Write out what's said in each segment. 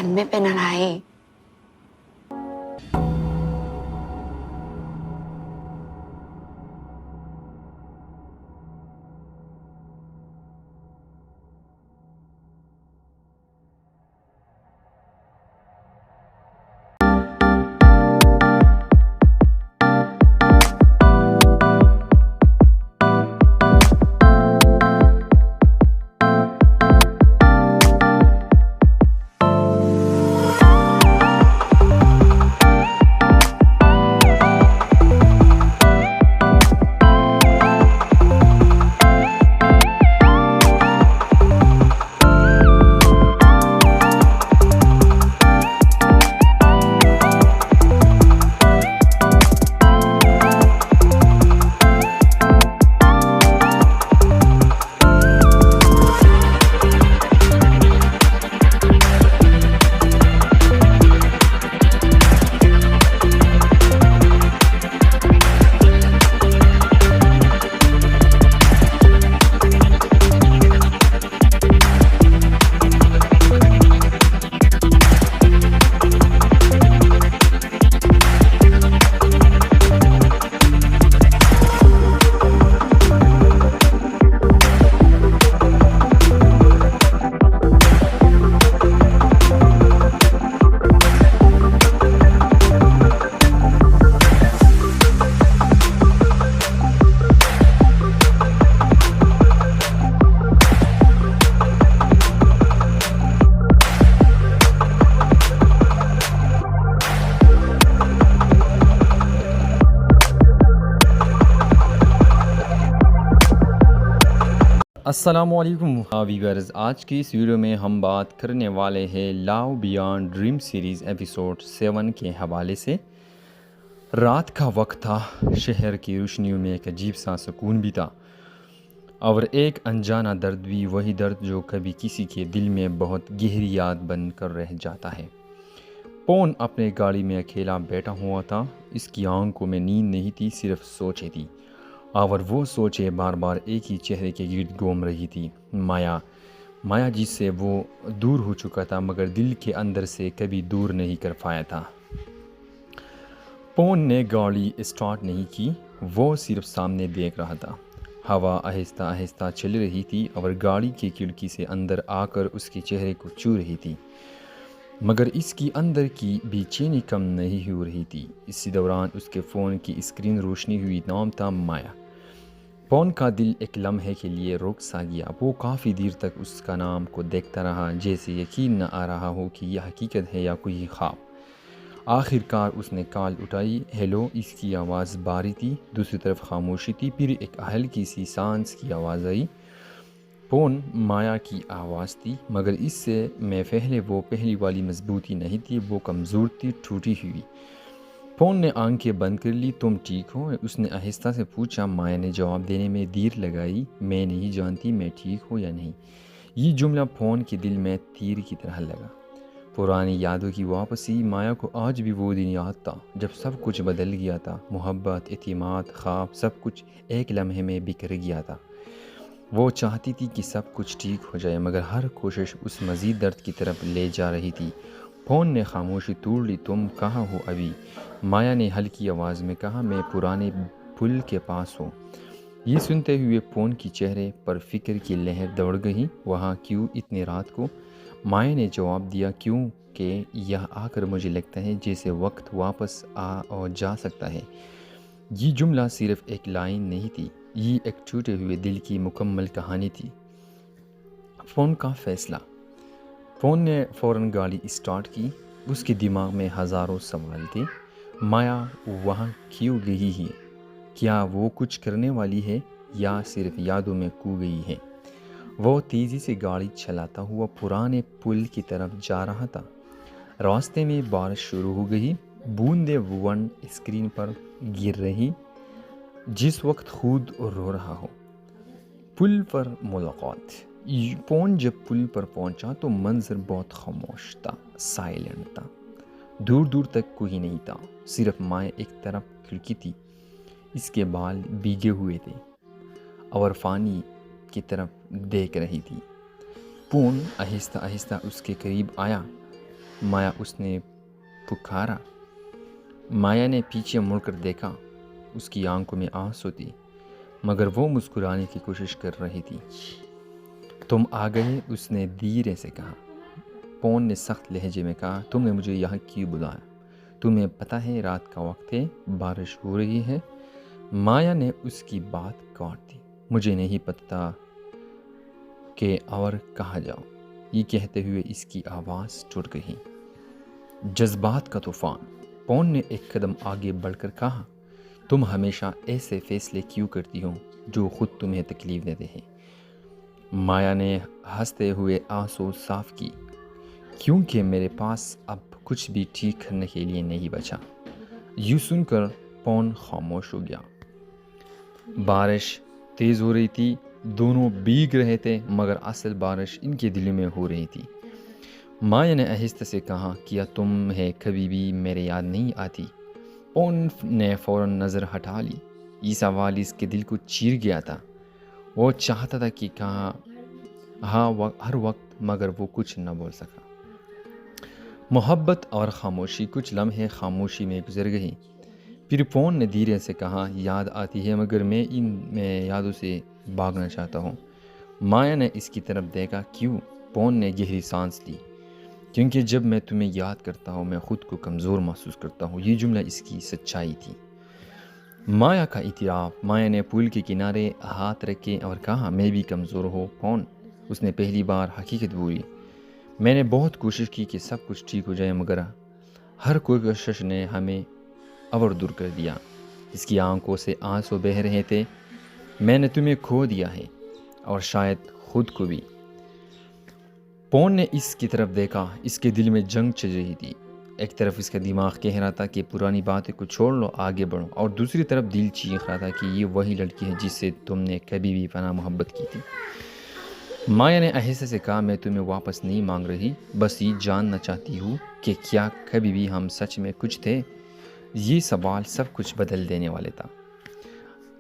นไม่เป็นอะไรالسلام علیکم ویورز، آج کی اس ویڈیو میں ہم بات کرنے والے ہیں لو بیانڈ ڈریم سیریز ایپیسوڈ 7 کے حوالے سے۔ رات کا وقت تھا، شہر کی روشنیوں میں ایک عجیب سا سکون بھی تھا اور ایک انجانا درد بھی، وہی درد جو کبھی کسی کے دل میں بہت گہری یاد بن کر رہ جاتا ہے۔ پون اپنے گاڑی میں اکیلا بیٹھا ہوا تھا، اس کی آنکھوں میں نیند نہیں تھی، صرف سوچیں تھی، اور وہ سوچے بار بار ایک ہی چہرے کے گرد گھوم رہی تھی، مایا جس سے وہ دور ہو چکا تھا مگر دل کے اندر سے کبھی دور نہیں کر پایا تھا۔ پون نے گاڑی اسٹارٹ نہیں کی، وہ صرف سامنے دیکھ رہا تھا۔ ہوا آہستہ آہستہ چل رہی تھی اور گاڑی کی کھڑکی سے اندر آ کر اس کے چہرے کو چھو رہی تھی، مگر اس کی اندر کی بے چینی کم نہیں ہو رہی تھی۔ اسی دوران اس کے فون کی اسکرین روشنی ہوئی، نام تھا مایا۔ پون کا دل ایک لمحے کے لیے رک سا گیا، وہ کافی دیر تک اس کا نام کو دیکھتا رہا، جیسے یقین نہ آ رہا ہو کہ یہ حقیقت ہے یا کوئی خواب۔ آخر کار اس نے کال اٹھائی۔ ہیلو، اس کی آواز بھاری تھی، دوسری طرف خاموشی تھی، پھر ایک ہلکی سی سانس کی آواز آئی۔ پون، مایا کی آواز تھی، مگر اس سے میں پہلے وہ پہلی والی مضبوطی نہیں تھی، وہ کمزور تھی، ٹوٹی ہوئی۔ پون نے آنکھیں بند کر لی۔ تم ٹھیک ہو؟ اس نے آہستہ سے پوچھا۔ مایا نے جواب دینے میں دیر لگائی۔ میں نہیں جانتی میں ٹھیک ہوں یا نہیں۔ یہ جملہ پون کے دل میں تیر کی طرح لگا۔ پرانی یادوں کی واپسی۔ مایا کو آج بھی وہ دن یاد تھا جب سب کچھ بدل گیا تھا، محبت، اعتماد، خواب، سب کچھ ایک لمحے میں بکھر گیا تھا۔ وہ چاہتی تھی کہ سب کچھ ٹھیک ہو جائے، مگر ہر کوشش اس مزید درد کی طرف لے جا رہی تھی۔ پون نے خاموشی توڑ لی۔ تم کہاں ہو ابھی؟ مایا نے ہلکی آواز میں کہا۔ میں پرانے پل کے پاس ہوں۔ یہ سنتے ہوئے پون کی چہرے پر فکر کی لہر دوڑ گئی۔ وہاں کیوں اتنی رات کو؟ مایا نے جواب دیا، کیوں کہ یہاں آ کر مجھے لگتا ہے جیسے وقت واپس آ اور جا سکتا ہے۔ یہ جملہ صرف ایک لائن نہیں تھی، یہ ایک ٹوٹے ہوئے دل کی مکمل کہانی تھی۔ پون کا فیصلہ۔ پون نے فوراً گاڑی اسٹارٹ کی، اس کے دماغ میں ہزاروں سوال تھے۔ مایا وہاں کیوں گئی ہے؟ کیا وہ کچھ کرنے والی ہے یا صرف یادوں میں کھو گئی ہے؟ وہ تیزی سے گاڑی چلاتا ہوا پرانے پل کی طرف جا رہا تھا۔ راستے میں بارش شروع ہو گئی، بوندیں ون اسکرین پر گر رہی جس وقت خود رو رہا ہو۔ پل پر ملاقات۔ پون جب پل پر پہنچا تو منظر بہت خاموش تھا، سائلنٹ تھا۔ دور دور تک کوئی نہیں تھا، صرف مایا ایک طرف کھڑکی تھی، اس کے بال بھیگے ہوئے تھے اور پانی کی طرف دیکھ رہی تھی۔ پون آہستہ آہستہ اس کے قریب آیا۔ माया, उसने पुकारा। माया ने पीछे मुड़कर देखा। उसकी आंखों में आंसू थी, मगर वो मुस्कुराने की कोशिश कर रही थी। तुम आ गए, उसने धीरे से कहा। पॉन ने सख्त लहजे में कहा, तुमने मुझे यहाँ क्यों बुलाया? तुम्हें पता है रात का वक्त है, बारिश हो रही है। माया ने उसकी बात काट दी। मुझे नहीं पता कि और कहाँ जाऊँ। ये कहते हुए इसकी आवाज़ टूट गई। जज्बात का तूफान। पॉन ने एक कदम आगे बढ़कर कहा, तुम हमेशा ऐसे फैसले क्यों करती हो जो खुद तुम्हें तकलीफ देते हैं? माया ने हंसते हुए आंसू साफ की, क्योंकि मेरे पास अब कुछ भी ठीक करने के लिए नहीं बचा। यूँ सुनकर पॉन खामोश हो गया। बारिश तेज़ हो रही थी। दोनों भीग रहे थे, मगर असल बारिश इनके दिल में हो रही थी। माया ने आहिस्ते से कहा, क्या तुम्हें कभी भी मेरे याद नहीं आती? पॉन ने फ़ौरन नज़र हटा ली। ये सवाल इसके दिल को चीर गया था। वो चाहता था कि कहा हाँ हर वक्त, मगर वो कुछ न बोल सका। मोहब्बत और ख़ामोशी। कुछ लम्हे खामोशी में गुजर गई। फिर पॉन ने धीरे से कहा, याद आती है, मगर मैं इन यादों से भागना चाहता हूँ। माया ने इसकी तरफ देखा। क्यों? पॉन ने गहरी सांस ली। क्योंकि जब मैं तुम्हें याद करता हूँ मैं ख़ुद को कमज़ोर महसूस करता हूँ। ये जुमला इसकी सच्चाई थी। माया का इतिराफ़। माया ने पुल के किनारे हाथ रखे और कहा, मैं भी कमज़ोर हूँ पॉन। उसने पहली बार हकीकत बोली। मैंने बहुत कोशिश की कि सब कुछ ठीक हो जाए, मगर हर कोशिश ने हमें और दूर कर दिया। इसकी आंखों से आंसू बह रहे थे। मैंने तुम्हें खो दिया है, और शायद खुद को भी। पॉन ने इसकी तरफ देखा। इसके दिल में जंग चल रही थी। एक तरफ इसका दिमाग कह रहा था कि पुरानी बातें को छोड़ लो, आगे बढ़ो, और दूसरी तरफ दिल चीख रहा था कि ये वही लड़की है जिससे तुमने कभी भी पनाह मोहब्बत की थी। माया ने आहिस्ते से कहा, मैं तुम्हें वापस नहीं मांग रही, बस ये जानना चाहती हूँ कि क्या कभी भी हम सच में कुछ थे? ये सवाल सब कुछ बदल देने वाले था।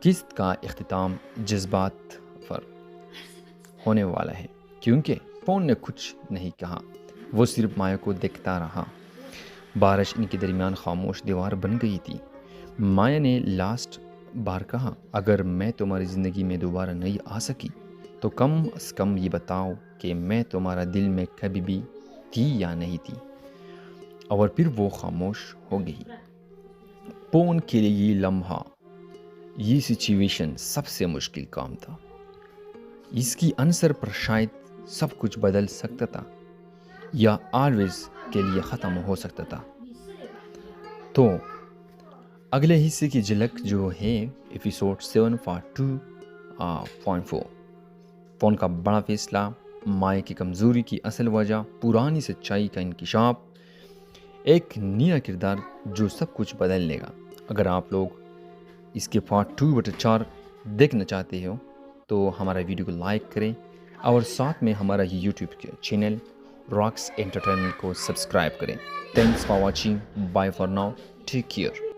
किस्त का इख्तिताम जज्बात पर होने वाला है, क्योंकि पॉन ने कुछ नहीं कहा। वो सिर्फ माया को देखता रहा। बारिश इनके दरमियान खामोश दीवार बन गई थी। माया ने लास्ट बार कहा, अगर मैं तुम्हारी ज़िंदगी में दोबारा नहीं आ सकी तो कम से कम ये बताओ कि मैं तुम्हारा दिल में कभी भी थी या नहीं थी। और फिर वो खामोश हो गई। पॉन के लिए ये लम्हा, ये सिचुएशन सबसे मुश्किल काम था। इसकी आंसर पर शायद सब कुछ बदल सकता था, या ऑलवेज के लिए ख़त्म हो सकता था। तो अगले हिस्से की झलक जो है एपिसोड 7 पार्ट 2.4। पॉन का बड़ा फैसला, माया की कमज़ोरी की असल वजह, पुरानी सच्चाई का इंकिशाफ, एक नया किरदार जो सब कुछ बदल लेगा। अगर आप लोग इसके पार्ट 2/4 देखना चाहते हो तो हमारा वीडियो को लाइक करें, और साथ में हमारा यूट्यूब चैनल रॉक्स एंटरटेनमेंट को सब्सक्राइब करें। Thanks for watching. Bye for now. Take care.